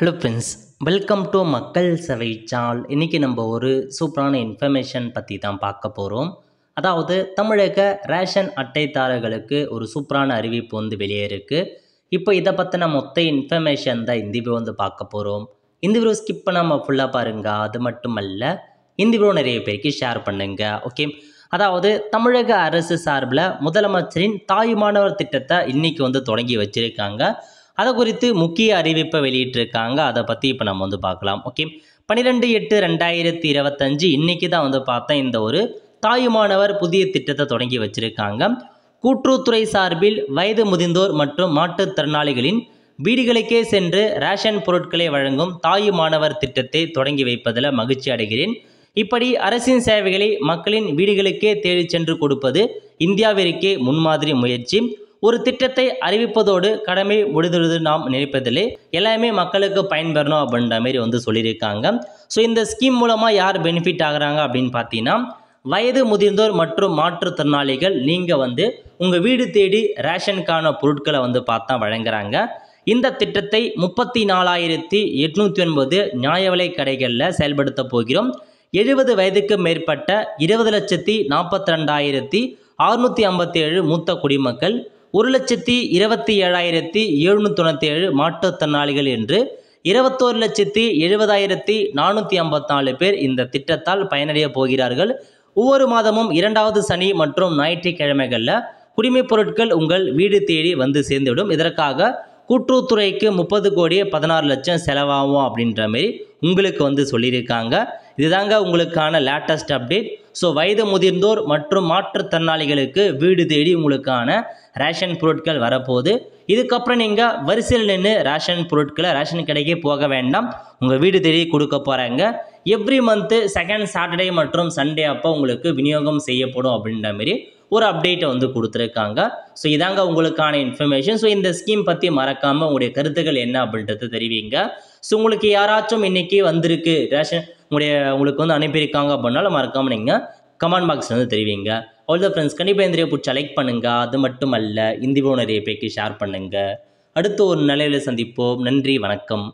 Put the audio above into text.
Hello friends, welcome to மக்கள் சேவை channel. இன்றைக்கி நம்ம ஒரு சூப்பரான இன்ஃபர்மேஷன் பற்றி தான் பார்க்க போகிறோம். அதாவது தமிழக ரேஷன் அட்டைதாரர்களுக்கு ஒரு சூப்பரான அறிவிப்பு வெளியே இருக்குது. இப்போ இதை பற்றின மொத்த இன்ஃபர்மேஷன் தான் இந்த வீடியோ பார்க்க போகிறோம். இந்த வீடியோ ஸ்கிப் பண்ணாமல் ஃபுல்லாக பாருங்கள். அது மட்டுமல்ல, இந்த வீடியோ நிறைய பேருக்கு ஷேர் பண்ணுங்க. ஓகே, அதாவது தமிழக அரசு சார்பில் முதலமைச்சரின் தாயுமானவர் திட்டத்தை இன்றைக்கி தொடங்கி வச்சுருக்காங்க. அதை குறித்து முக்கிய அறிவிப்பை வெளியிட்டிருக்காங்க. அதை பற்றி இப்போ நம்ம பார்க்கலாம். ஓகே, 12/8/2025 இன்றைக்கி தான் பார்த்தேன் இந்த ஒரு தாயுமானவர் புதிய திட்டத்தை தொடங்கி வச்சுருக்காங்க. கூட்டுறவுத்துறை சார்பில் வயது முதிர்ந்தோர் மற்றும் மாற்றுத்திறனாளிகளின் வீடுகளுக்கே சென்று ரேஷன் பொருட்களை வழங்கும் தாயுமானவர் திட்டத்தை தொடங்கி வைப்பதில் மகிழ்ச்சி அடைகிறேன். இப்படி அரசின் சேவைகளை மக்களின் வீடுகளுக்கே தேடி சென்று கொடுப்பது இந்தியாவிற்கே முன்மாதிரி முயற்சி. ஒரு திட்டத்தை அறிவிப்பதோடு கடமை முடிந்துள்ளது நாம் நினைப்பதில்லை, எல்லாமே மக்களுக்கு பயன்பெறணும் அப்படின்ற மாதிரி சொல்லியிருக்காங்க. ஸோ இந்த ஸ்கீம் மூலமாக யார் பெனிஃபிட் ஆகுறாங்க அப்படின்னு பார்த்தீங்கன்னா, வயது முதிர்ந்தோர் மற்றும் மாற்றுத்திறனாளிகள் நீங்கள் உங்கள் வீடு தேடி ரேஷனுக்கான பொருட்களை பார்த்தா வழங்குறாங்க. இந்த திட்டத்தை 34,809 நியாய விலை கடைகளில் செயல்படுத்த போகிறோம். 70 வயதுக்கு மேற்பட்ட 20,42,657 மூத்த குடிமக்கள், 1,27,797 மாற்றுத்திறனாளிகள் என்று 21,70,454 பேர் இந்த திட்டத்தால் பயனடைய போகிறார்கள். ஒவ்வொரு மாதமும் 2வது சனி மற்றும் ஞாயிற்றுக்கிழமைகளில் குடிமைப் பொருட்கள் உங்கள் வீடு தேடி சேர்ந்துவிடும். இதற்காக கூட்டுறவுத்துறைக்கு 30,16,00,000 செலவாகும் அப்படின்ற மாதிரி உங்களுக்கு சொல்லியிருக்காங்க. இதுதாங்க உங்களுக்கான லேட்டஸ்ட் அப்டேட். ஸோ வயது முதிர்ந்தோர் மற்றும் மாற்றுத்திறனாளிகளுக்கு வீடு தேடி உங்களுக்கான ரேஷன் பொருட்கள் வரப்போகுது. இதுக்கப்புறம் நீங்கள் வரிசையில் நின்று ரேஷன் பொருட்களை ரேஷன் கடைக்கே போக வேண்டாம், உங்கள் வீடு தேடி கொடுக்க போகிறாங்க. எவ்ரி மந்த்து செகண்ட் சாட்டர்டே மற்றும் சண்டே அப்போ உங்களுக்கு விநியோகம் செய்யப்படும் அப்படின்ற மாதிரி ஒரு அப்டேட்டை கொடுத்துருக்காங்க. ஸோ இதாங்க உங்களுக்கான இன்ஃபர்மேஷன். ஸோ இந்த ஸ்கீம் பற்றி மறக்காமல் உங்களுடைய கருத்துக்கள் என்ன அப்படின்றது தெரிவிங்க. ஸோ உங்களுக்கு யாராச்சும் இன்றைக்கி வந்திருக்கு ரேஷன் உங்களுக்கு அனுப்பியிருக்காங்க அப்படின்னாலும் மறக்காமல் நீங்கள் கமெண்ட் பாக்ஸில் தெரிவிங்க. ஆல் த ஃப்ரெண்ட்ஸ், கண்டிப்பாக இந்த வீடியோ பிடிச்சா லைக் பண்ணுங்கள். அது மட்டும் அல்ல, இந்த வீடியோ நிறைய பேருக்கு ஷேர் பண்ணுங்கள். அடுத்து ஒரு நிலையில் சந்திப்போம். நன்றி, வணக்கம்.